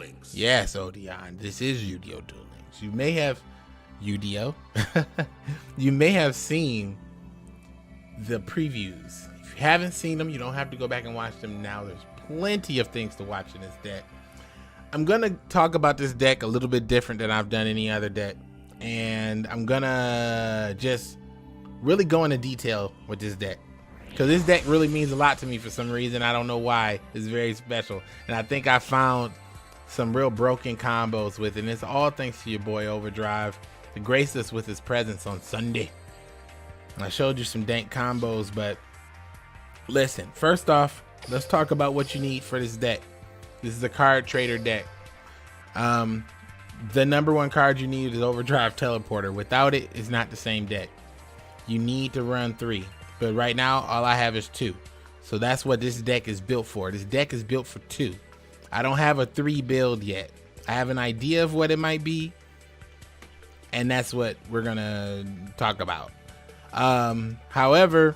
Links. Yes, OVERDRIVE. This is Duel Links. You may have you may have seen the previews. If you haven't seen them, you don't have to go back and watch them now. There's plenty of things to watch in this deck. I'm gonna talk about this deck a little bit different than I've done any other deck, and I'm gonna just really go into detail with this deck, because this deck really means a lot to me for some reason. I don't know why. It's very special, and I think I found some real broken combos with it, and it's all thanks to your boy OVERDRIVE to grace us with his presence on Sunday. And I showed you some dank combos, but listen, first off, let's talk about what you need for this deck. This is a card trader deck. The number one card you need is OVERDRIVE Teleporter. Without it, it's not the same deck. You need to run 3, but right now all I have is 2. So that's what this deck is built for. This deck is built for 2. I don't have a 3 build yet. I have an idea of what it might be, and that's what we're gonna talk about. However,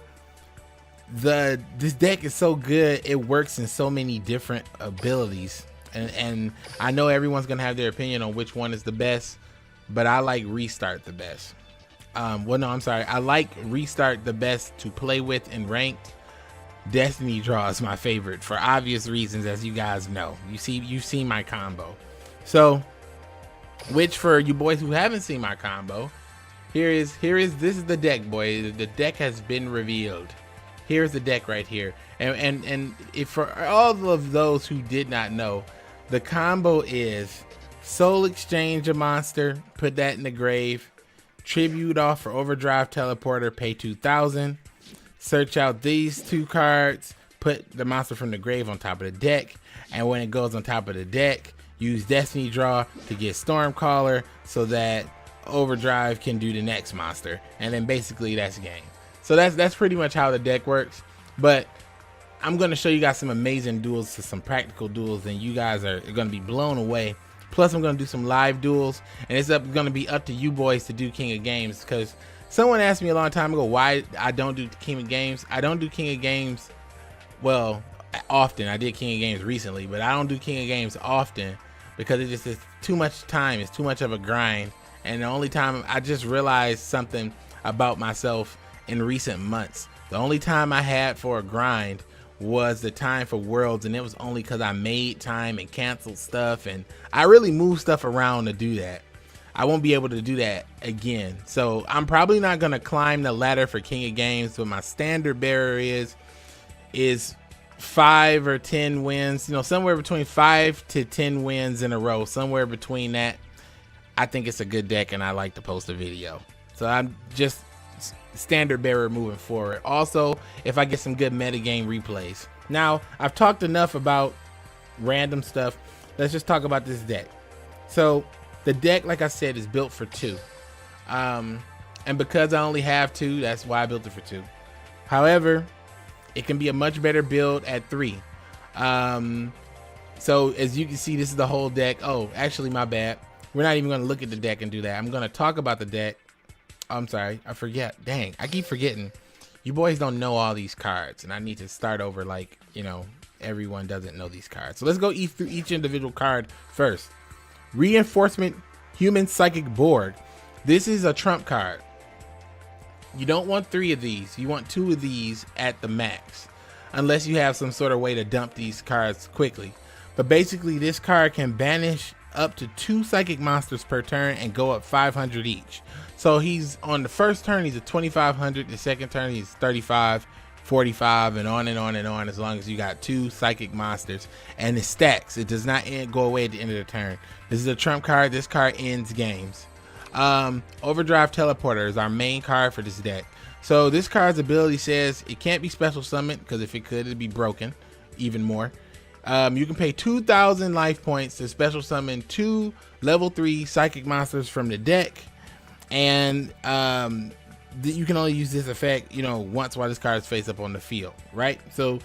this deck is so good, it works in so many different abilities, and I know everyone's gonna have their opinion on which one is the best, but I like Restart the best. Well, no, I'm sorry, I like Restart the best to play with in ranked. Destiny Draw is my favorite for obvious reasons, as you guys know. You've seen my combo. So, which for you boys who haven't seen my combo, this is the deck, boy. The deck has been revealed. Here's the deck right here, and if for all of those who did not know, the combo is Soul Exchange a monster, put that in the grave, tribute off for OVERDRIVE Teleporter, pay 2,000, search out these 2 cards, put the monster from the grave on top of the deck, and when it goes on top of the deck, use Destiny Draw to get Stormcaller so that OVERDRIVE can do the next monster, and then basically that's game. So that's pretty much how the deck works, but I'm going to show you guys some amazing duels, to some practical duels, and you guys are going to be blown away. Plus, I'm going to do some live duels, and it's going to be up to you boys to do King of Games, because someone asked me a long time ago why I don't do King of Games. I don't do King of Games, well, often. I did King of Games recently, but I don't do King of Games often because it just is too much time. It's too much of a grind, and the only time I just realized something about myself in recent months. The only time I had for a grind was the time for Worlds, and it was only because I made time and canceled stuff, and I really moved stuff around to do that. I won't be able to do that again, so I'm probably not going to climb the ladder for King of Games, but my standard bearer is 5 or 10 wins, somewhere between 5 to 10 wins in a row, somewhere between that. I think it's a good deck, and I like to post a video, so I'm just standard bearer moving forward. Also, if I get some good metagame replays. Now, I've talked enough about random stuff. Let's just talk about this deck. So the deck, like I said, is built for 2, and because I only have 2, that's why I built it for 2. However, it can be a much better build at 3. So as you can see, this is the whole deck. Oh, actually, my bad, we're not even going to look at the deck and do that. I'm going to talk about the deck. I'm sorry, I forget. Dang, I keep forgetting. You boys don't know all these cards, and I need to start over like, everyone doesn't know these cards. So let's go through each individual card first. Reinforcement Human Psychic Board. This is a trump card. You don't want 3 of these. You want 2 of these at the max, unless you have some sort of way to dump these cards quickly. But basically, this card can banish up to 2 psychic monsters per turn and go up 500 each. So he's on the first turn, he's at 2,500. The second turn, he's 35, 45, and on and on and on, as long as you got 2 psychic monsters. And it stacks. It does not go away at the end of the turn. This is a trump card. This card ends games. OVERDRIVE Teleporter is our main card for this deck. So this card's ability says it can't be special summoned, because if it could, it'd be broken even more. You can pay 2,000 life points to special summon 2 level 3 psychic monsters from the deck, and you can only use this effect once while this card is face up on the field, right? So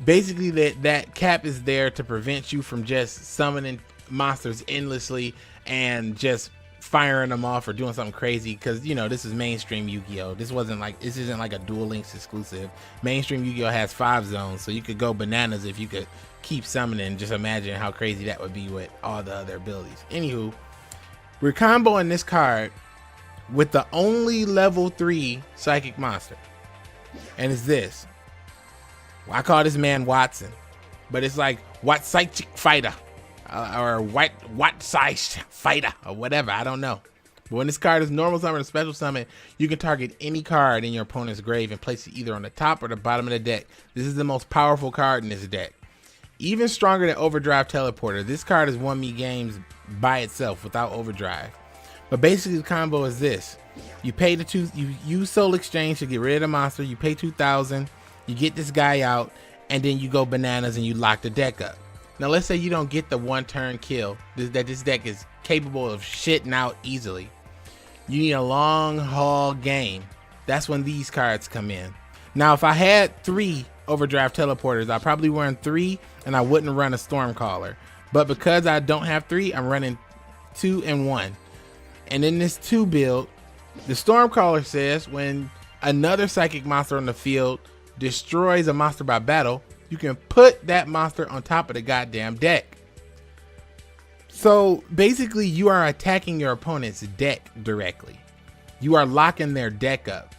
basically that cap is there to prevent you from just summoning monsters endlessly and just firing them off or doing something crazy, because you know this is mainstream Yu-Gi-Oh. This isn't like a Duel Links exclusive. Mainstream Yu-Gi-Oh has 5 zones, so you could go bananas if you could keep summoning. Just imagine how crazy that would be with all the other abilities. Anywho, we're comboing this card with the only level 3 psychic monster, and it's this. I call this man Watson, but it's like what psychic fighter, or what size fighter, or whatever. I don't know. But when this card is normal summon or special summon, you can target any card in your opponent's grave and place it either on the top or the bottom of the deck. This is the most powerful card in this deck. Even stronger than Overdrive Teleporter. This card has won me games by itself without Overdrive. But basically the combo is this. You pay you use Soul Exchange to get rid of the monster. You pay 2,000. You get this guy out, and then you go bananas and you lock the deck up. Now let's say you don't get the 1-turn kill that this deck is capable of shitting out easily. You need a long haul game. That's when these cards come in. Now if I had 3 Overdrive Teleporters, I probably run 3 and I wouldn't run a Stormcaller. But because I don't have 3, I'm running 2 and 1. And in this 2 build, the Stormcaller says when another psychic monster on the field destroys a monster by battle, you can put that monster on top of the goddamn deck. So basically you are attacking your opponent's deck directly. You are locking their deck up.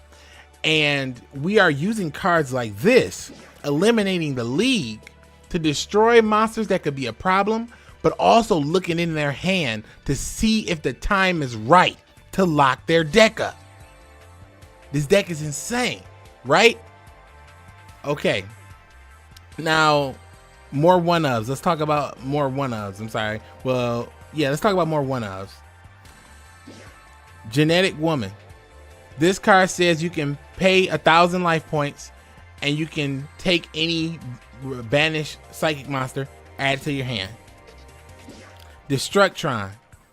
And we are using cards like this, eliminating the league, to destroy monsters that could be a problem, but also looking in their hand to see if the time is right to lock their deck up. This deck is insane, right? Okay, now more 1-ofs. Let's talk about more 1-ofs. I'm sorry. Well, yeah, let's talk about more 1-ofs. Genetic Woman. This card says you can pay 1,000 life points and you can take any banished psychic monster, add it to your hand. Destructron.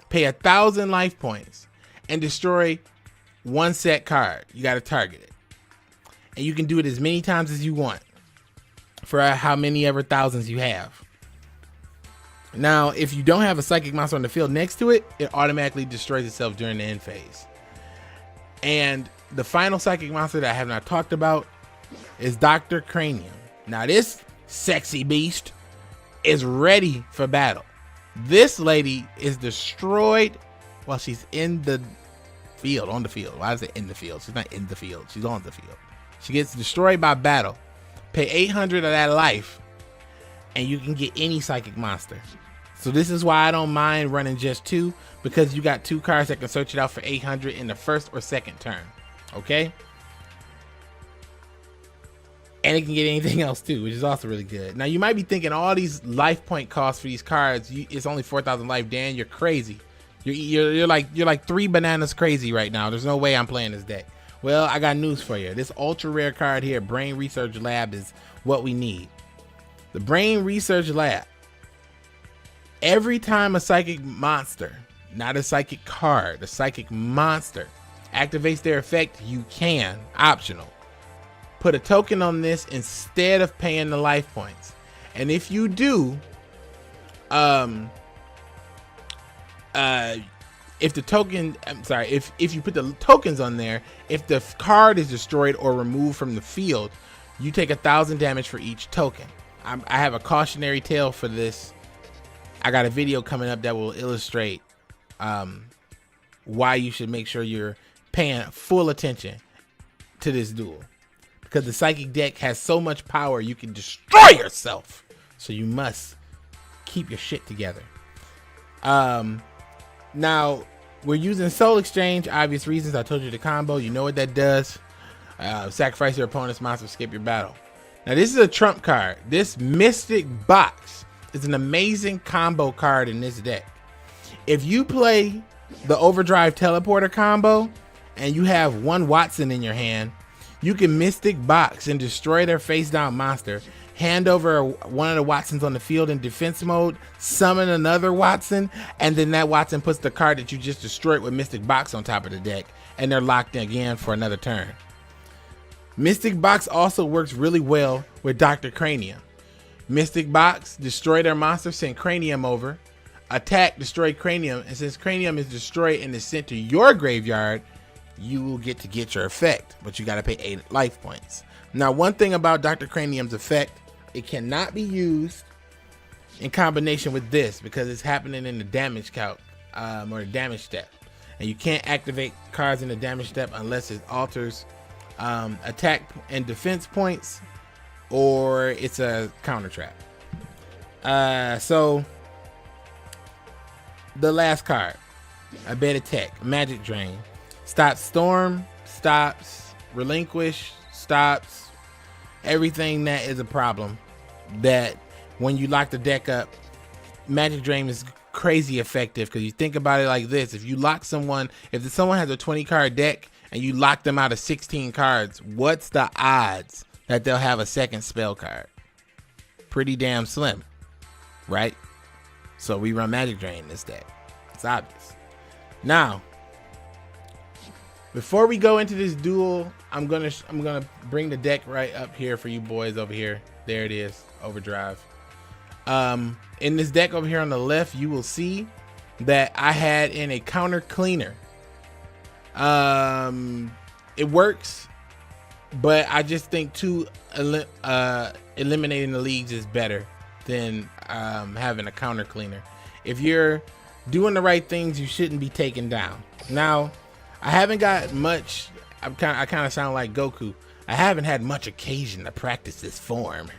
Pay 1,000 life points and destroy 1 set card. You got to target it. And you can do it as many times as you want for how many ever thousands you have. Now, if you don't have a psychic monster on the field next to it, it automatically destroys itself during the end phase. And the final psychic monster that I have not talked about is Dr. Cranium. Now, this sexy beast is ready for battle. This lady is destroyed while she's in the field, on the field. Why is it in the field? She's not in the field. She's on the field. She gets destroyed by battle. Pay 800 of that life, and you can get any psychic monster. So this is why I don't mind running just 2, because you got 2 cards that can search it out for 800 in the first or second turn. Okay? And it can get anything else too, which is also really good. Now you might be thinking all these life point costs for these cards, it's only 4,000 life. Dan, you're crazy. You're like 3 bananas crazy right now. There's no way I'm playing this deck. Well, I got news for you. This ultra rare card here, Brain Research Lab, is what we need. The Brain Research Lab. Every time a psychic monster, not a psychic card, a psychic monster, activates their effect, you can, optional, put a token on this instead of paying the life points. And if you do, if the token, if you put the tokens on there, if the card is destroyed or removed from the field, you take 1,000 damage for each token. I have a cautionary tale for this. I got a video coming up that will illustrate why you should make sure you're paying full attention to this duel, because the psychic deck has so much power you can destroy yourself, so you must keep your shit together. Now we're using Soul Exchange, obvious reasons. I told you the combo, you know what that does. Sacrifice your opponent's monster, skip your battle. Now this is a trump card. This Mystic Box is an amazing combo card in this deck. If you play the Overdrive Teleporter combo and you have 1 Watson in your hand, you can Mystic Box and destroy their face down monster, hand over one of the Watsons on the field in defense mode, summon another Watson, and then that Watson puts the card that you just destroyed with Mystic Box on top of the deck, and they're locked in again for another turn. Mystic Box also works really well with Dr. Cranium. Mystic Box, destroy their monster, send Cranium over. attack, destroy Cranium, and since Cranium is destroyed and is sent to your graveyard, you will get your effect, but you got to pay 8 life points. Now, one thing about Dr. Cranium's effect, it cannot be used in combination with this because it's happening in the damage calc or the damage step, and you can't activate cards in the damage step unless it alters attack and defense points or it's a counter trap. So the last card, a beta tech, Magic Drain, stops storm, stops relinquish, stops everything that is a problem. That when you lock the deck up, Magic Drain is crazy effective because you think about it like this: if you lock someone, if someone has a 20 card deck and you lock them out of 16 cards, what's the odds that they'll have a second spell card? Pretty damn slim, right? So we run Magic Drain in this deck. It's obvious. Now, before we go into this duel, I'm gonna bring the deck right up here for you boys over here. There it is, Overdrive. In this deck over here on the left, you will see that I had in a counter cleaner. It works, but I just think eliminating the leagues is better than having a counter cleaner. If you're doing the right things, you shouldn't be taken down. Now, I haven't got much. I kind of sound like Goku. I haven't had much occasion to practice this form,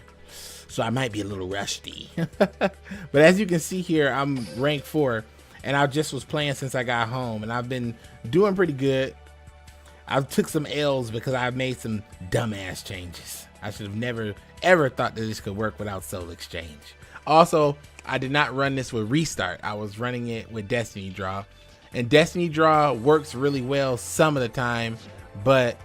so I might be a little rusty. But as you can see here, I'm rank 4, and I just was playing since I got home, and I've been doing pretty good. I took some L's because I made some dumbass changes. I should have never ever thought that this could work without Soul Exchange. Also, I did not run this with Restart. I was running it with Destiny Draw, and Destiny Draw works really well some of the time, but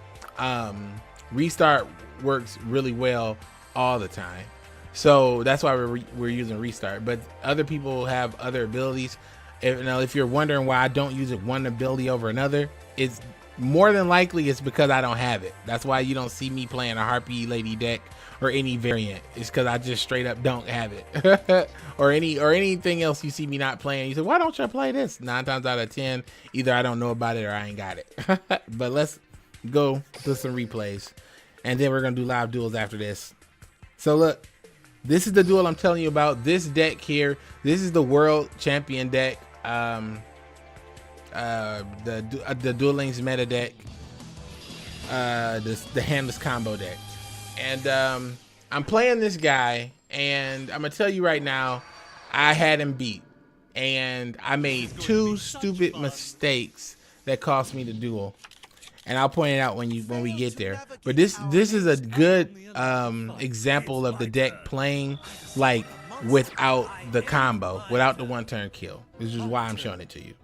Restart works really well all the time. So that's why we're using Restart. But other people have other abilities. If you're wondering why I don't use it one ability over another, it's more than likely it's because I don't have it. That's why you don't see me playing a Harpy Lady deck or any variant. It's because I just straight up don't have it. or anything else you see me not playing. You say, why don't you play this? 9 times out of 10, either I don't know about it or I ain't got it. But let's go to some replays, and then we're gonna do live duels after this. So look, this is the duel I'm telling you about. This deck here, this is the world champion deck. The Duel Links meta deck, the handless combo deck, and I'm playing this guy, and I'm gonna tell you right now, I had him beat, and I made 2 stupid mistakes that cost me the duel, and I'll point it out when we get there. But this is a good example of the deck playing like without the combo, without the 1-turn kill. This is why I'm showing it to you.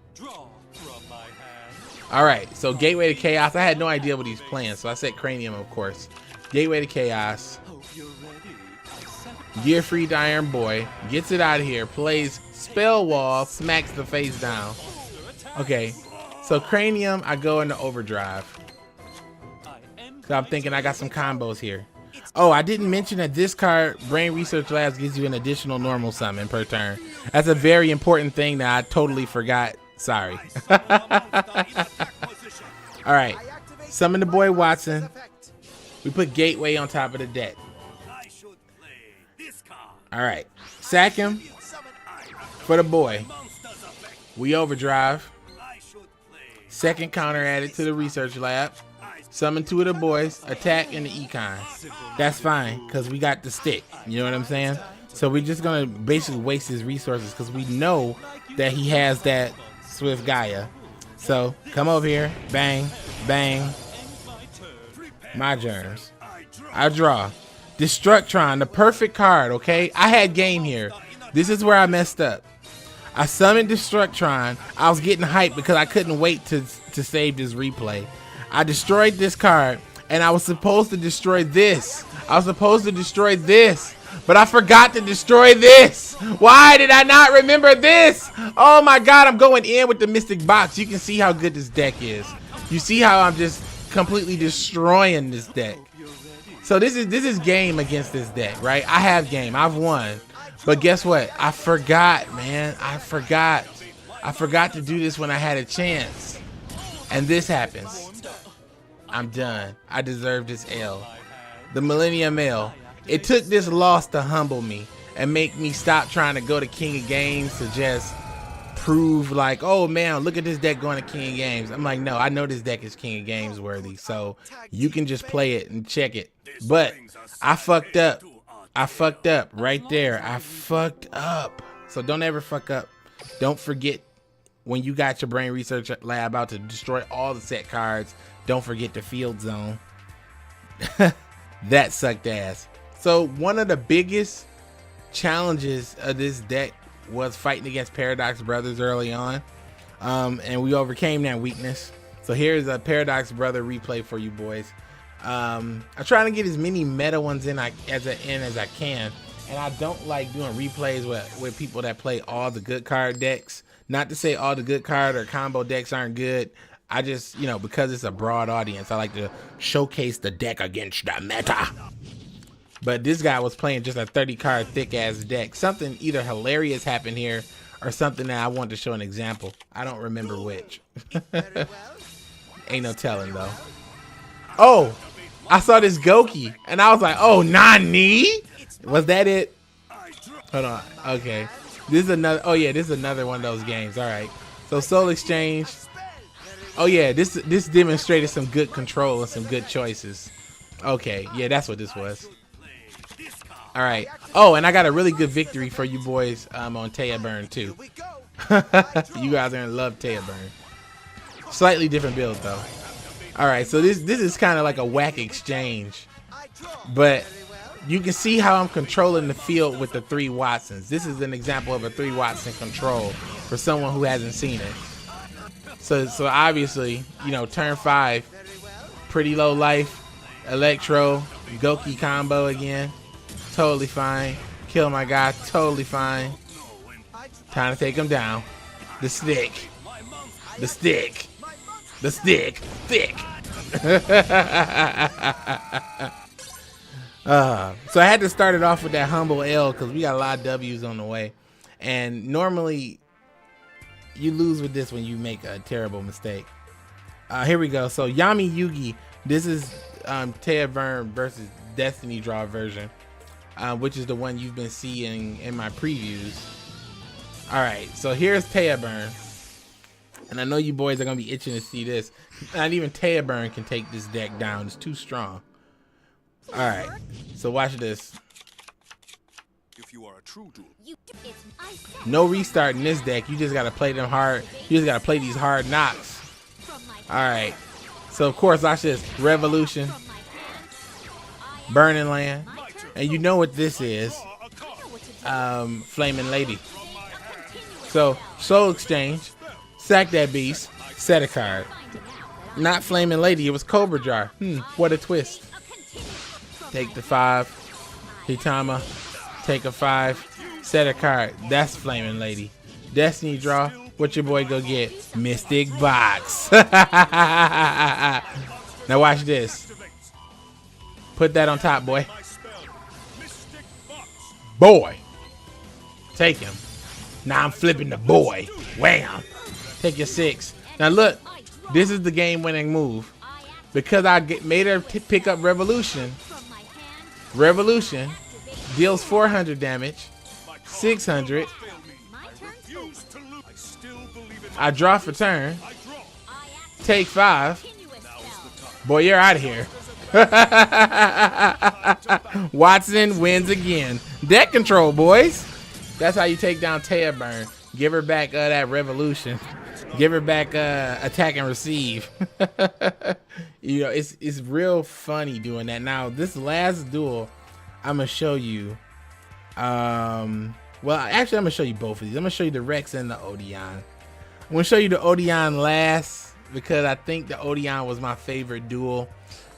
All right, so Gateway to Chaos. I had no idea what he's playing, so I said Cranium, of course. Gateway to Chaos. Gear Free Iron Boy. Gets it out of here. Plays Spell Wall. Smacks the face down. Okay, so Cranium, I go into Overdrive. So I'm thinking I got some combos here. Oh, I didn't mention that this card, Brain Research Labs, gives you an additional normal summon per turn. That's a very important thing that I totally forgot. Sorry. All right, summon the boy Watson. We put Gateway on top of the deck. All right, sack him for the boy. We Overdrive. Second counter added to the Research Lab. Summon 2 of the boys, attack in the econ. That's fine, because we got the stick. You know what I'm saying? So we're just going to basically waste his resources because we know that he has that Swift Gaia. So come over here. Bang, bang. My germs. I draw. Destructron, the perfect card, okay? I had game here. This is where I messed up. I summoned Destructron. I was getting hyped because I couldn't wait to save this replay. I destroyed this card, and I was supposed to destroy this. I was supposed to destroy this, but I forgot to destroy this. Why did I not remember this? Oh my God, I'm going in with the Mystic Box. You can see how good this deck is. You see how I'm just completely destroying this deck. So this is game against this deck, right? I have game. I've won. But guess what? I forgot, man. I forgot to do this when I had a chance. And this happens. I'm done. I deserve this L. The Millennium L. It took this loss to humble me and make me stop trying to go to King of Games to just prove like, oh man, look at this deck going to King of Games. I'm like, no, I know this deck is King of Games worthy, so you can just play it and check it. But I fucked up. I fucked up right there. I fucked up. So don't ever fuck up. Don't forget when you got your brain research lab out to destroy all the set cards. Don't forget the field zone. That sucked ass. So one of the biggest challenges of this deck was fighting against Paradox Brothers early on, and we overcame that weakness. So here's a Paradox Brother replay for you boys. I'm trying to get as many meta ones in as I can, and I don't like doing replays with people that play all the good card decks. Not to say all the good card or combo decks aren't good. I just, you know, because it's a broad audience, I like to showcase the deck against the meta. But this guy was playing just a 30 card thick ass deck. Something either hilarious happened here or something that I wanted to show an example. I don't remember which. Ain't no telling though. Oh, I saw this Goki and I was like, oh, Nani? Was that it? Hold on. Okay. This is another. Oh yeah, this is another one of those games. All right. So Soul Exchange. Oh yeah, this demonstrated some good control and some good choices. Okay, yeah, that's what this was. All right. Oh, and I got a really good victory for you boys on Taya Burn too. You guys are gonna love Taya Burn. Slightly different build though. All right, so this is kind of like a whack exchange, but you can see how I'm controlling the field with the 3 Watsons. This is an example of a 3 Watson control for someone who hasn't seen it. So obviously, you know, turn 5, pretty low life, Electro, Goki combo again, totally fine. Kill my guy, totally fine. Time to take him down. The stick, thick. So I had to start it off with that humble L because we got a lot of W's on the way, and normally you lose with this when you make a terrible mistake. Here we go. So Yami Yugi, this is Taya Burn versus Destiny Draw version, which is the one you've been seeing in my previews. All right, so here's Taya Burn, and I know you boys are gonna be itching to see this. Not even Taya Burn can take this deck down. It's too strong. All right, so watch this. If you are a true duel. No restart in this deck. You just gotta play them hard. You just gotta play these hard knocks. All right. So of course, watch this. Revolution, Burning Land, and you know what this is. Flaming Lady. So Soul Exchange, sack that beast, set a card. Not Flaming Lady. It was Cobra Jar. What a twist. Take the 5. Hitama. Take a 5. Set a card. That's Flaming Lady. Destiny Draw. What your boy go get? Mystic Box. Now watch this. Put that on top, boy. Boy. Take him. Now I'm flipping the boy. Wham. Take your 6. Now look. This is the game-winning move. Because I made her pick up Revolution. Revolution deals 400 damage, 600. I draw for turn. Take 5. Boy, you're out of here. Watson wins again. Deck control, boys. That's how you take down Taya Burn. Give her back that Revolution. Give her back attack and receive. You know, it's real funny doing that. Now, this last duel, I'm gonna show you. Well, actually, I'm gonna show you both of these. I'm gonna show you the Rex and the Odeon. I'm gonna show you the Odeon last because I think the Odeon was my favorite duel.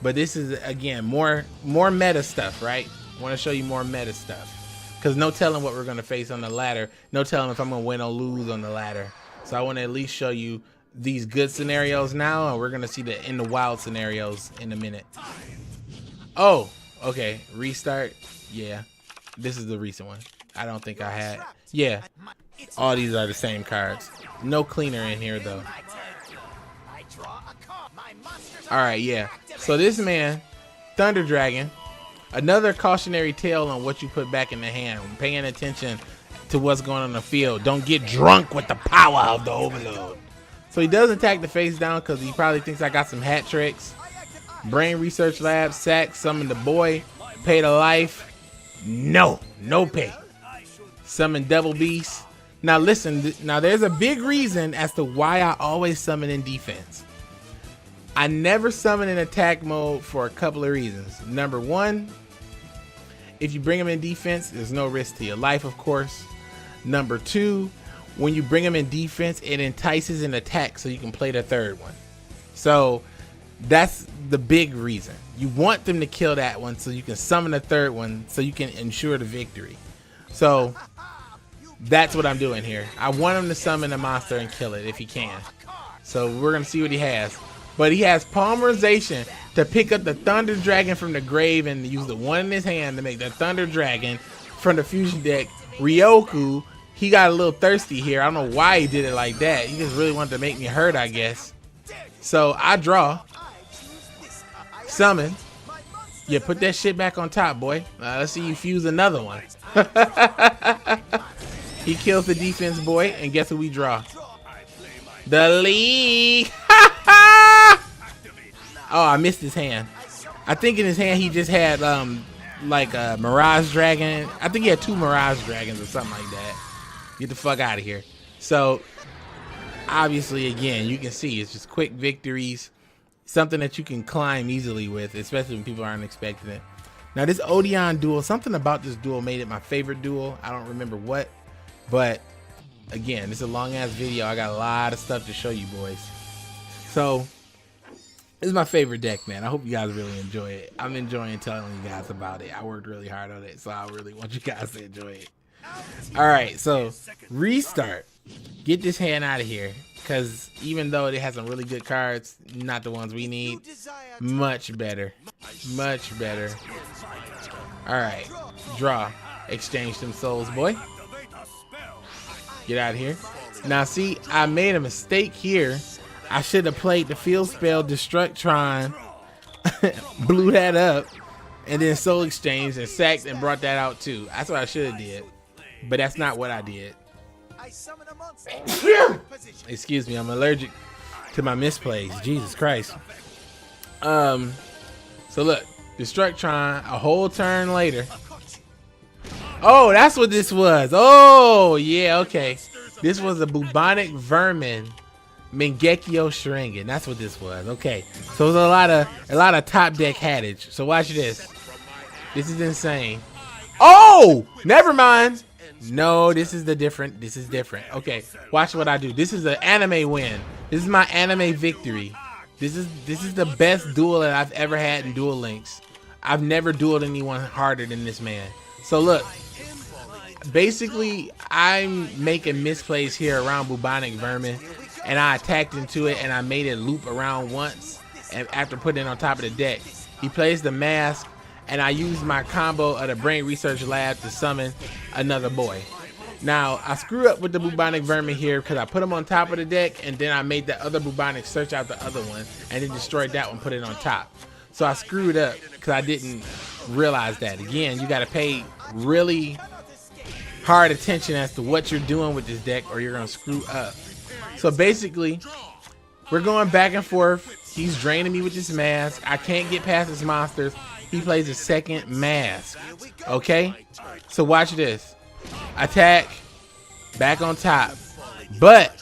But this is again more meta stuff, right? I want to show you more meta stuff because no telling what we're gonna face on the ladder. No telling if I'm gonna win or lose on the ladder. So I want to at least show you these good scenarios now, and we're gonna see the in the wild scenarios in a minute. Oh, okay. Restart. Yeah, this is the recent one. I don't think I had. Yeah, all these are the same cards. No cleaner in here though. All right, yeah. So this man, Thunder Dragon, another cautionary tale on what you put back in the hand. Paying attention to what's going on in the field. Don't get drunk with the power of the overload. So he does attack the face down because he probably thinks I got some hat tricks. Brain Research Lab, sack, summon the boy, pay to life. No pay. Summon Devil Beast. Now listen, now there's a big reason as to why I always summon in defense. I never summon in attack mode for a couple of reasons. Number one, if you bring him in defense, there's no risk to your life, of course. Number two, when you bring him in defense, it entices an attack so you can play the third one. So that's the big reason. You want them to kill that one so you can summon the third one so you can ensure the victory. So that's what I'm doing here. I want him to summon a monster and kill it if he can. So we're going to see what he has. But he has Polymerization to pick up the Thunder Dragon from the grave and use the one in his hand to make the Thunder Dragon from the fusion deck. Ryoku, he got a little thirsty here. I don't know why he did it like that. He just really wanted to make me hurt, I guess. So I draw. Summon. Yeah, put that shit back on top, boy. Let's see you fuse another one. He kills the defense boy, and guess who we draw? The League. Oh, I missed his hand. I think in his hand he just had like a Mirage Dragon. I think he had 2 Mirage Dragons or something like that. Get the fuck out of here. So obviously, again, you can see it's just quick victories. Something that you can climb easily with, especially when people aren't expecting it. Now this Odeon duel, something about this duel made it my favorite duel. I don't remember what, but again, this is a long ass video. I got a lot of stuff to show you boys. So this is my favorite deck, man. I hope you guys really enjoy it. I'm enjoying telling you guys about it. I worked really hard on it, so I really want you guys to enjoy it. All right, so restart. Get this hand out of here, because even though it has some really good cards, not the ones we need. Much better. Much better. All right, draw. Exchange them souls, boy. Get out of here. Now, see, I made a mistake here. I should have played the field spell Destructron, blew that up, and then soul exchange and sacked and brought that out too. That's what I should have did, but that's not what I did. Excuse me, I'm allergic to my misplays. Jesus Christ. So look, Destructron a whole turn later. Oh, that's what this was. Oh yeah, okay. This was a bubonic vermin. Mangekyo Sharingan. That's what this was. Okay. So there's a lot of top deck hattage. So watch this. This is insane. Oh! Never mind. No, this is different. Okay. Watch what I do. This is an anime win. This is my anime victory. This is the best duel that I've ever had in Duel Links. I've never dueled anyone harder than this man. So look. Basically, I'm making misplays here around bubonic vermin. And I attacked into it and I made it loop around once, and after putting it on top of the deck. He plays the mask and I used my combo of the Brain Research Lab to summon another boy. Now I screw up with the bubonic vermin here because I put him on top of the deck and then I made the other bubonic search out the other one and then destroyed that one, put it on top. So I screwed up because I didn't realize that. Again, you got to pay really hard attention as to what you're doing with this deck or you're going to screw up. So basically, we're going back and forth. He's draining me with this mask. I can't get past his monsters. He plays a second mask. Okay? So watch this. Attack. Back on top. But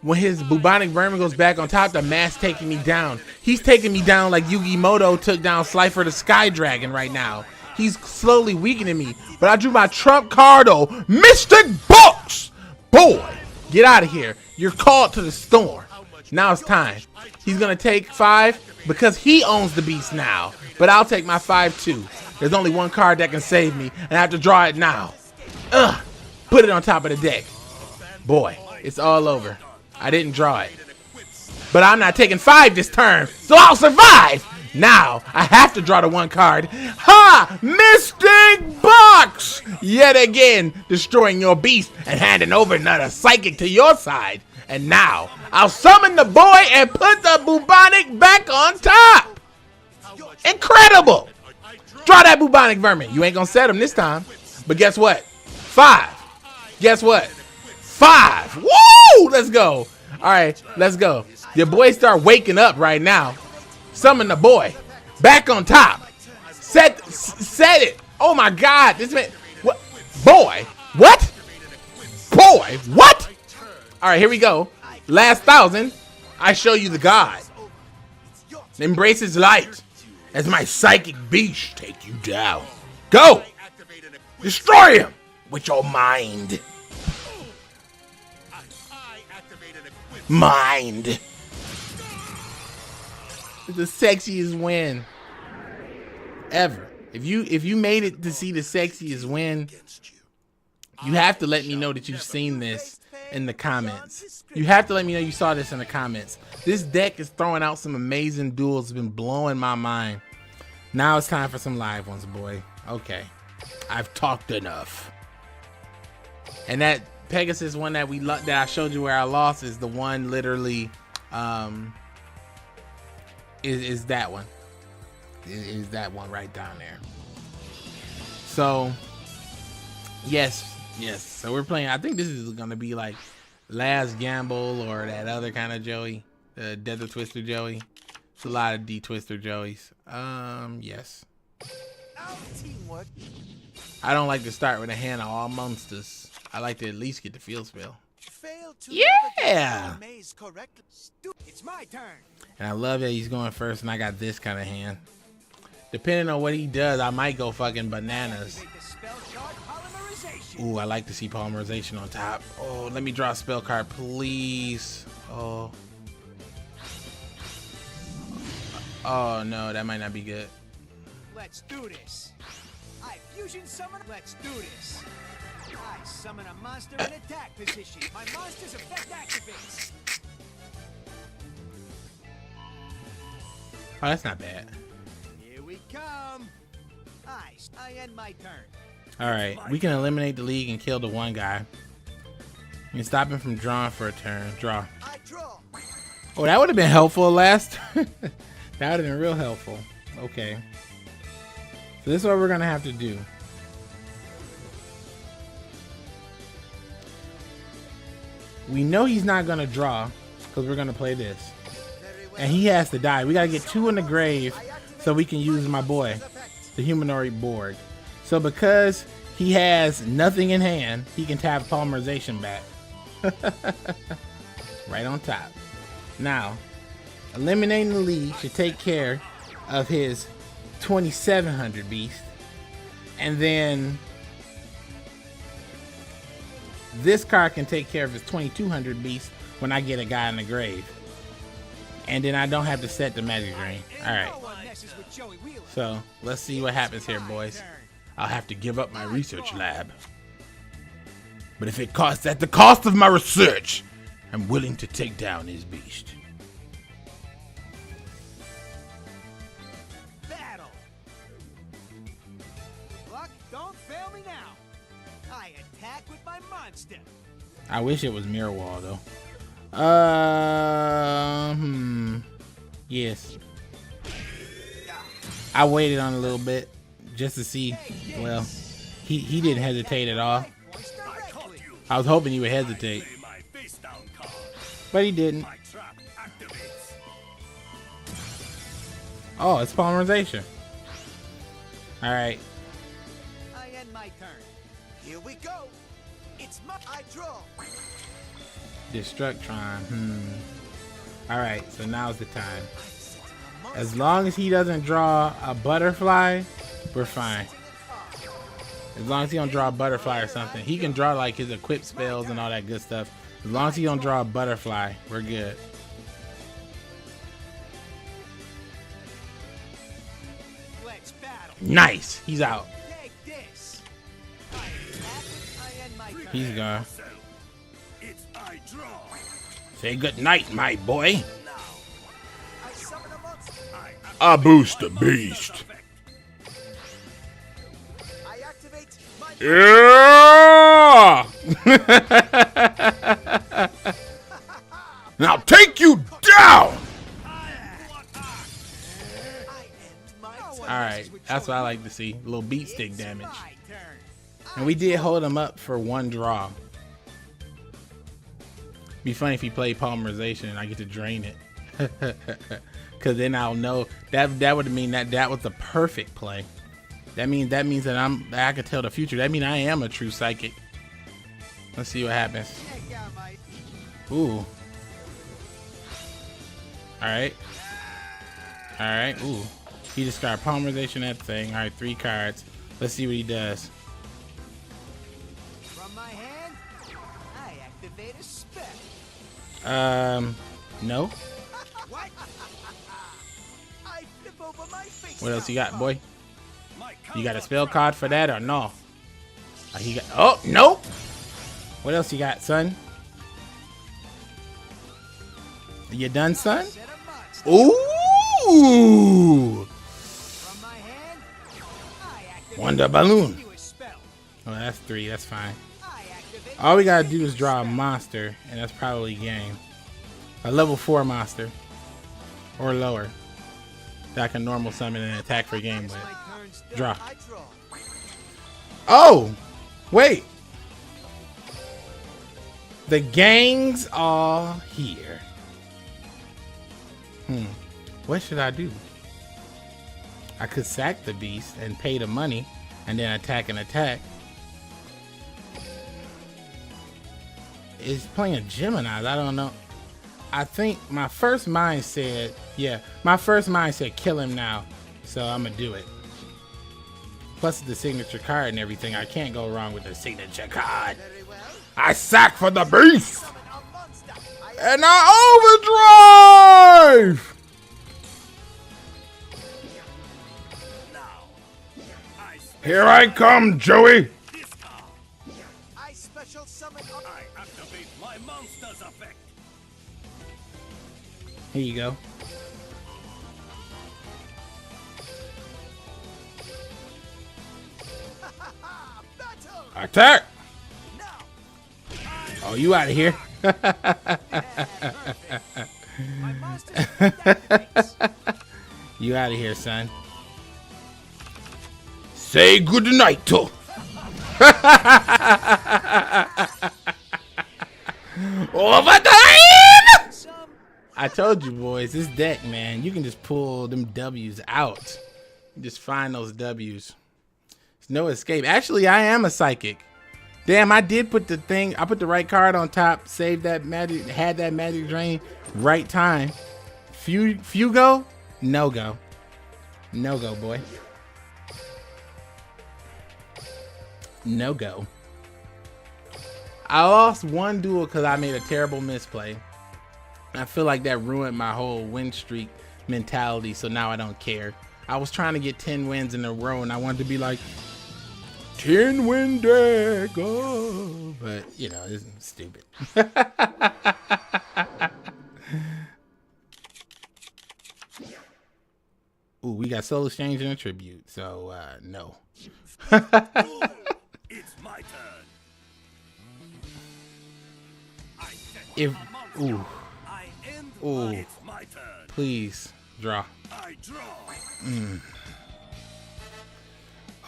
when his bubonic vermin goes back on top, the mask taking me down. He's taking me down like Yu-Gi-Moto took down Slifer the Sky Dragon right now. He's slowly weakening me. But I drew my trump card, though. Mystic Box! Boy, get out of here. You're called to the storm. Now it's time. He's going to take 5 because he owns the beast now. But I'll take my 5 too. There's only one card that can save me, and I have to draw it now. Put it on top of the deck. Boy, it's all over. I didn't draw it. But I'm not taking 5 this turn, so I'll survive. Now, I have to draw the one card. Ha! Mystic Box! rocks yet again, destroying your beast and handing over another psychic to your side. And now I'll summon the boy and put the bubonic back on top. Incredible. Draw that bubonic vermin. You ain't gonna set him this time. But guess what? 5. Guess what? 5. Woo! Let's go. All right, let's go. Your boy start waking up right now. Summon the boy back on top. Set it. Oh my God, this man. What? Boy, what? Boy, what? All right, here we go. Last 1,000. I show you the God. Embrace his light as my psychic beast take you down. Go. Destroy him with your mind. Mind. The sexiest win ever. If you made it to see the sexiest win, you have to let me know that you've seen this in the comments. You have to let me know you saw this in the comments. This deck is throwing out some amazing duels. It's been blowing my mind. Now it's time for some live ones, boy. Okay, I've talked enough. And that Pegasus one that I showed you where I lost is the one literally is that one. Is that one right down there. So yes. So we're playing. I think this is gonna be like Last Gamble or that other kind of Joey, the Death Twister Joey. It's a lot of D Twister Joeys. Yes. I don't like to start with a hand of all monsters. I like to at least get the field spell. Yeah. It's my turn. And I love that he's going first, and I got this kind of hand. Depending on what he does, I might go fucking bananas. Ooh, I like to see polymerization on top. Oh, let me draw a spell card, please. Oh. Oh no, that might not be good. Let's do this. I fusion summon. Let's do this. I summon a monster in attack position. My monster's effect activates. Oh, that's not bad. Here we come. I end my turn. All right, we can eliminate the league and kill the one guy. You can stop him from drawing for a turn. Draw. I draw. Oh, that would have been helpful last. That would have been real helpful. Okay. So this is what we're gonna have to do. We know he's not gonna draw because we're gonna play this. And he has to die. We gotta get 2 in the grave so we can use my boy, the humanoid board. So because he has nothing in hand, he can tap polymerization back. Right on top. Now, eliminating the lead should take care of his 2700 beast. And then this card can take care of his 2200 beast when I get a guy in the grave. And then I don't have to set the magic drain. Alright. So let's see what happens here, boys. I'll have to give up my research lab. But if it costs at the cost of my research, I'm willing to take down his beast. Battle. Luck, don't fail me now. I attack with my monster. I wish it was Mirror Wall though. Yes. I waited on a little bit just to see. Well, he didn't hesitate at all. I was hoping he would hesitate, but he didn't. Oh, it's polymerization. All right. I end my turn. Here we go. It's my I draw. Destructron. All right, so now's the time. As long as he doesn't draw a butterfly, we're fine. As long as he don't draw a butterfly or something. He can draw like his equip spells and all that good stuff. As long as he don't draw a butterfly, we're good. Let's battle. Nice. He's out. Take this. I attack. I end my turn. He's gone. It's I draw. Say good night, my boy. I summon a monster. I boost the beast. I activate Yeah! Now take you down! Alright, that's what I like to see. A little beat stick damage. And we did hold him up for one draw. Be funny if he played Polymerization and I get to drain it. Cause then I'll know that would mean that was the perfect play. That means that I can tell the future. That means I am a true psychic. Let's see what happens. Ooh. Alright. Alright. Ooh. He just got Polymerization that thing. Alright, 3 cards. Let's see what he does. From my hand, I activate a spell. No. What? I flip over my face. What else you got, boy? You got a spell card for that or no? He got. Oh, nope. What else you got, son? You done, son? Ooh. From my hand, I activate Wonder balloon. a spell. Oh, that's 3. That's fine. I activate All we gotta do is draw a monster, and that's probably game. A level 4 monster or lower that I can normal summon and attack for game with. Draw. Oh, wait. The gang's all here. What should I do? I could sack the beast and pay the money and then attack and attack. It's playing Gemini. I don't know. I think my first mind said, kill him now. So I'm gonna do it. Plus the signature card and everything. I can't go wrong with the signature card. I sack for the beast. And I overdrive. Here I come, Joey. I special summon. I activate my monster's effect. Here you go. Attack! Oh, you out of here. You out of here, son. Say good night to. Overdrive! I told you, boys, this deck, man, you can just pull them W's out. Just find those W's. There's no escape. Actually, I am a psychic. Damn, I did put the thing. I put the right card on top. Saved that magic. Had that magic drain. Right time. Fugo? No go. No go, boy. No go. I lost one duel because I made a terrible misplay. I feel like that ruined my whole win streak mentality. So now I don't care. I was trying to get 10 wins in a row and I wanted to be like 10 win deck. Oh, but you know, it's stupid. Ooh, we got soul exchange and a tribute. So no. It's my turn. If ooh. I end. Ooh. It's my turn. Please draw. I draw.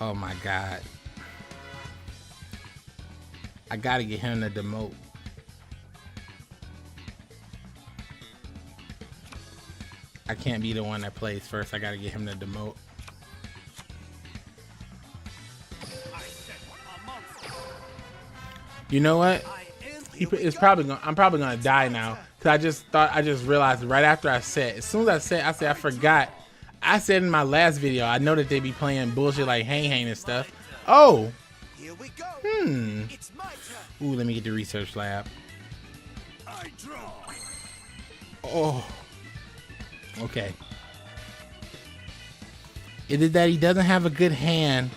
Oh my god. I gotta get him to demote. I can't be the one that plays first. I gotta get him to demote. You know what? It's probably gonna. I'm probably gonna die now. Cause I just realized right after I said. As soon as I said, I forgot. I said in my last video, I know that they be playing bullshit like hang and stuff. Oh. Here we go. It's my turn. Ooh, let me get the research lab. I draw. Oh. Okay. Is it that he doesn't have a good hand,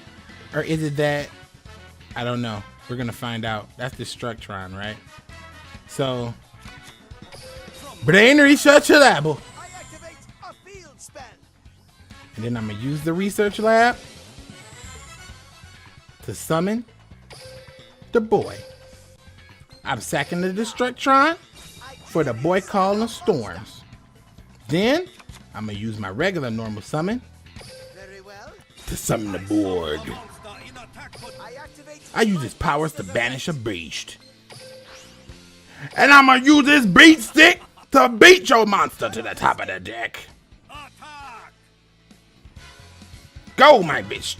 or is it that I don't know? We're gonna find out. That's the Structron, right? So, brain research lab. I activate a field spell. And then I'm gonna use the research lab to summon the boy. I'm sacking the Destructron for the boy calling storms. Then I'm gonna use my regular normal summon Very well. to summon the board. I use his powers to banish a beast. And I'm gonna use this beat stick to beat your monster to the top of the deck. Go, my beach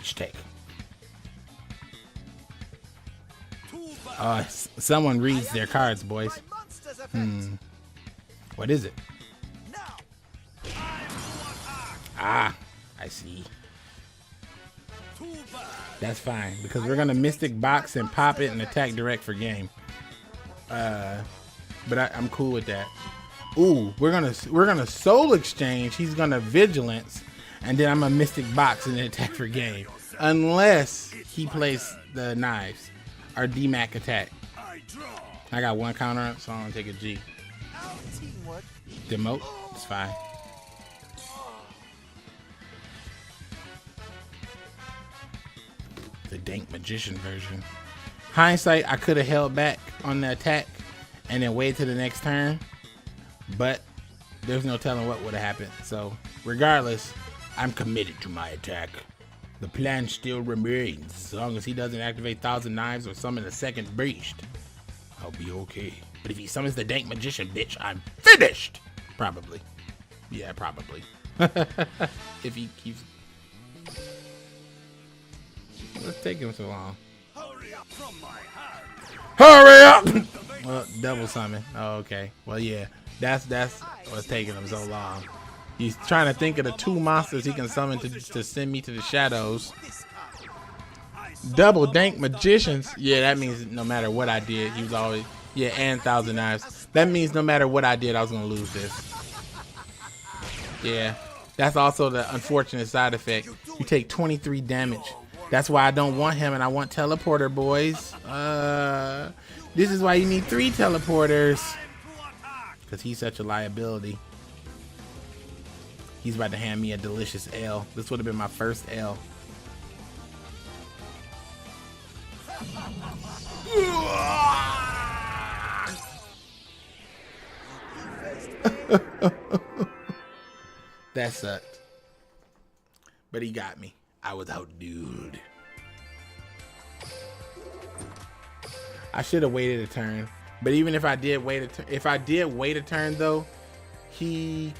stick. Someone reads their cards, boys. What is it? Ah, I see. That's fine, because we're gonna Mystic Box and pop it and attack direct for game. But I'm cool with that. Ooh, we're gonna Soul Exchange. He's gonna Vigilance, and then I'm a Mystic Box and then attack for game, unless he plays the knives or DMAC attack. I got one counter, so I'm gonna take a G. Demote, it's fine. The Dank Magician version. Hindsight, I could have held back on the attack and then waited to the next turn, but there's no telling what would have happened. So regardless, I'm committed to my attack. The plan still remains. As long as he doesn't activate 1,000 Knives or summon a second beast, I'll be okay. But if he summons the Dank Magician, bitch, I'm finished. Probably. Yeah, probably. If he keeps... What's taking him so long? Hurry up from my hand. Hurry up! Well, double summon. Oh, okay. Well, yeah. That's what's taking him so long. He's trying to think of the 2 monsters he can summon to send me to the shadows. Double Dank Magicians. Yeah, that means no matter what I did, he was always... Yeah, and 1,000 Knives. That means no matter what I did, I was going to lose this. Yeah. That's also the unfortunate side effect. You take 23 damage. That's why I don't want him, and I want Teleporter, boys. This is why you need 3 teleporters. Because he's such a liability. He's about to hand me a delicious L. This would have been my first L. That sucked. But he got me. I was outdueled. I should have waited a turn. But even if I did wait a turn, though, he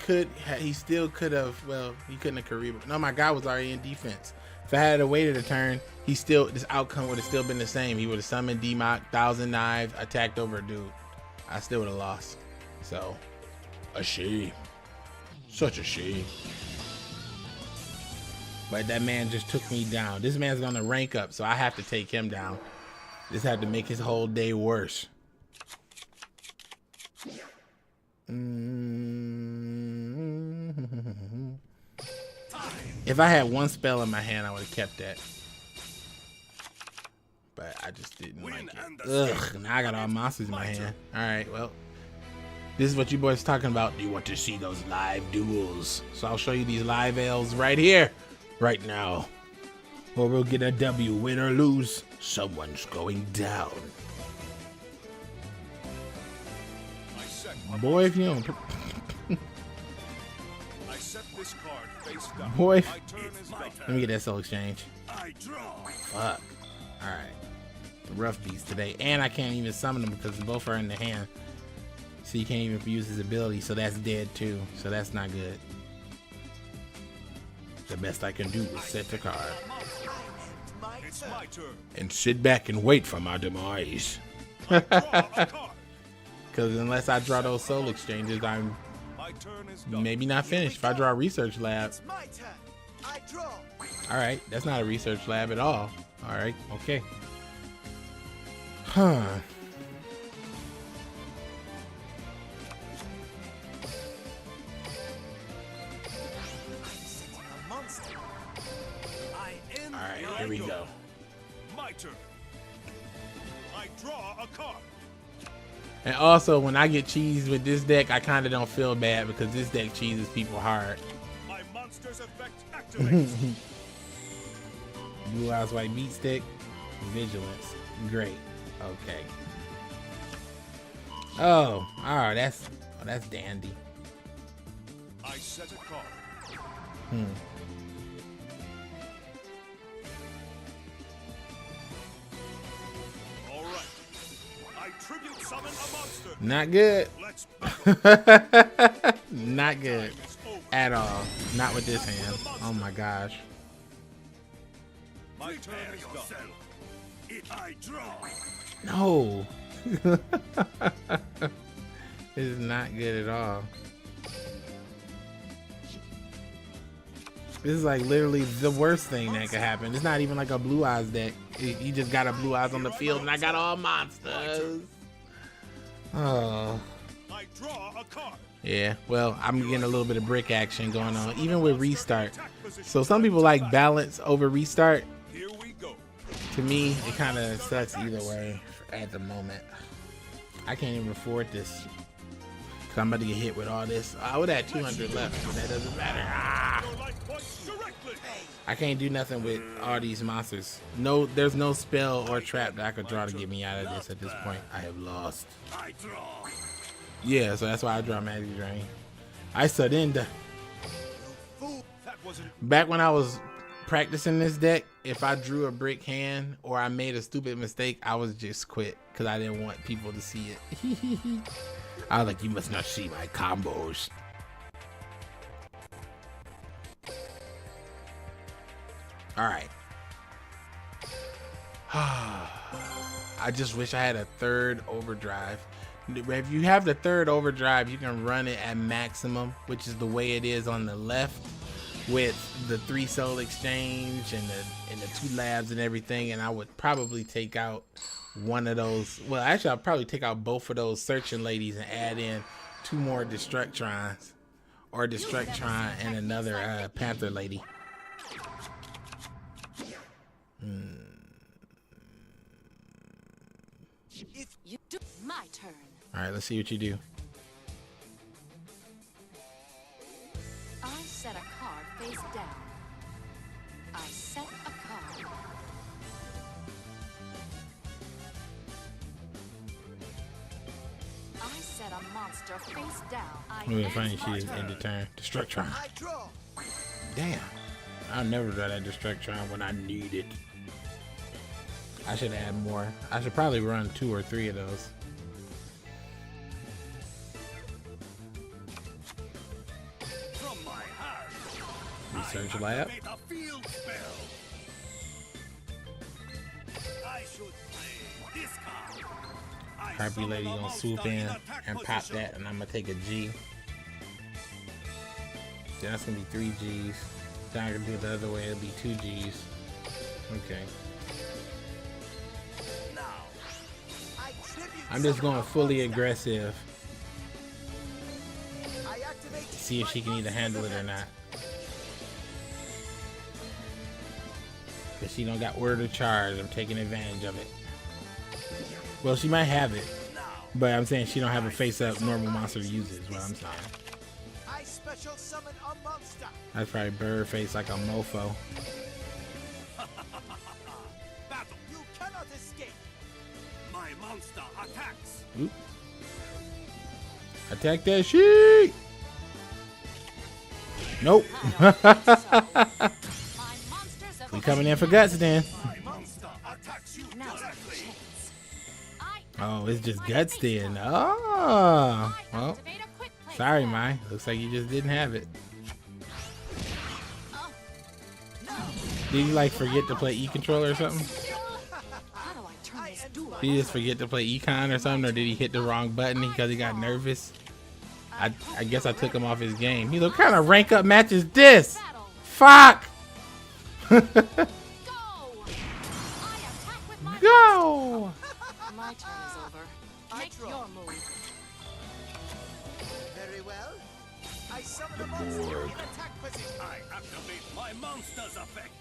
still could have. Well, he couldn't have Kariba. No, my guy was already in defense. If I had waited a turn, this outcome would have still been the same. He would have summoned D-Mock, 1,000 Knives, attacked over a dude. I still would have lost. So, a shame. Such a shame. But that man just took me down. This man's gonna rank up, so I have to take him down. This had to make his whole day worse. If I had one spell in my hand, I would have kept that. But I just didn't like it. Ugh, now I got all monsters in my hand. Alright, well. This is what you boys talking about. Do you want to see those live duels? So I'll show you these live L's right here. Right now, or we'll get a W, win or lose. Someone's going down. Boy, if you don't. I set this card face down. Boy, My turn is done. let me get that Soul Exchange. I draw. Fuck. All right, rough beats today, and I can't even summon them because both are in the hand. So you can't even use his ability, so that's dead too. So that's not good. The best I can do is set the card. It's my turn. And sit back and wait for my demise. Draw a card. Because unless I draw those Soul Exchanges, I'm My turn is done. maybe not finished. If I draw a Research Lab. It's my turn. I draw. Alright, that's not a Research Lab at all. Alright, okay. Huh. Alright, here we go. My turn. I draw a card. And also, when I get cheesed with this deck, I kind of don't feel bad because this deck cheeses people hard. My monster's effect activates. Blue Eyes White Beat Stick, Vigilance. Great. Okay. Oh, that's dandy. I set a card. All right. I tribute summon a monster. Not good. Let's Not good at all. Not with this hand. Oh my gosh. My turn is done. I draw. No. This is not good at all. This is like literally the worst thing that could happen. It's not even like a blue eyes deck. You just got a blue eyes on the field and I got all monsters. Oh. I draw a card. Yeah, well, I'm getting a little bit of brick action going on, even with restart. So some people like balance over restart. Here we go. To me, it kind of sucks either way at the moment. I can't even afford this. Cause I'm about to get hit with all this. I would have 200 left, but that doesn't matter. Ah. I can't do nothing with all these monsters. No, there's no spell or trap that I could draw to get me out of this at this point. I have lost. I draw. Yeah, so that's why I draw Magic Drain. I surrender. Back when I was practicing this deck, if I drew a brick hand or I made a stupid mistake, I was just quit because I didn't want people to see it. I was like, you must not see my combos. All right. I just wish I had a third overdrive. If you have the third overdrive, you can run it at maximum, which is the way it is on the left with the 3 soul exchange and the 2 labs and everything. And I would probably take out one of those. Well, actually, I'll probably take out both of those searching ladies and add in 2 more Destructrons, or Destructron and another Panther lady. If you do my turn. All right, let's see what you do. I set a card face down. I set a card. I set a monster face down. We're gonna find she is end the turn. Destructron. I draw. Damn. I'll never draw that Destructron when I need it. I should add more. I should probably run 2 or 3 of those. From my heart. Research lab. Activate a field spell. I should play this card. Harpy lady gonna swoop in and pop that, and I'm gonna take a G. Then that's gonna be 3 Gs. Then I can do it the other way, it'll be 2 Gs. Okay. I'm just going fully aggressive. See if she can either handle it or not. Cause she don't got order to charge. I'm taking advantage of it. Well, she might have it, but I'm saying she don't have a face-up normal monster to use it. Is what I'm saying. I special summon a monster. That's probably bird face like a mofo. Battle. You cannot escape. My monster attacks. Oop. Attack that shit. Nope. We coming in for guts then. My monster attacks you directly. Oh, it's just guts then. Oh, well, sorry, Mai. Looks like you just didn't have it. Did you like forget to play E-controller or something? Did he just forget to play Econ or something, or did he hit the wrong button because he got nervous? I guess I took him off his game. He's like, what kind of rank up match is this? Fuck! Go! My turn is over. Make your move. Very well. I summon a monster in attack position. I activate my monster's effect.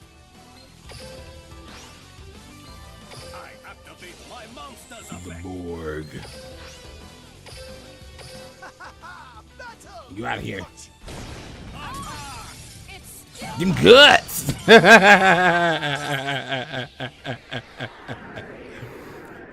I activate my monster's effect. Borg. Battle. You out of here. It's Them guts!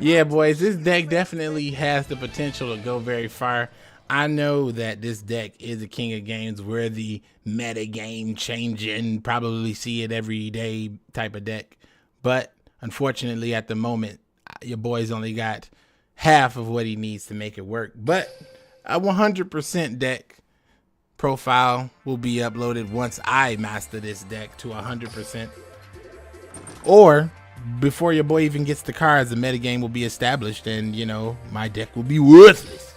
Yeah, boys, this deck definitely has the potential to go very far. I know that this deck is a king of games. We're the meta game changing, probably see it every day type of deck. But unfortunately, at the moment, your boy's only got half of what he needs to make it work. But a 100% deck profile will be uploaded once I master this deck to 100%. Or before your boy even gets the cards, the metagame will be established and, you know, my deck will be worthless.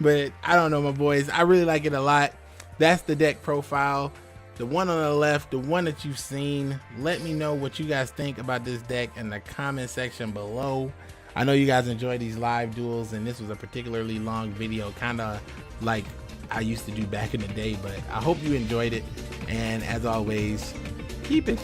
But I don't know, my boys. I really like it a lot. That's the deck profile. The one on the left, the one that you've seen. Let me know what you guys think about this deck in the comment section below. I know you guys enjoy these live duels, and this was a particularly long video, kind of like I used to do back in the day, but I hope you enjoyed it. And as always, keep it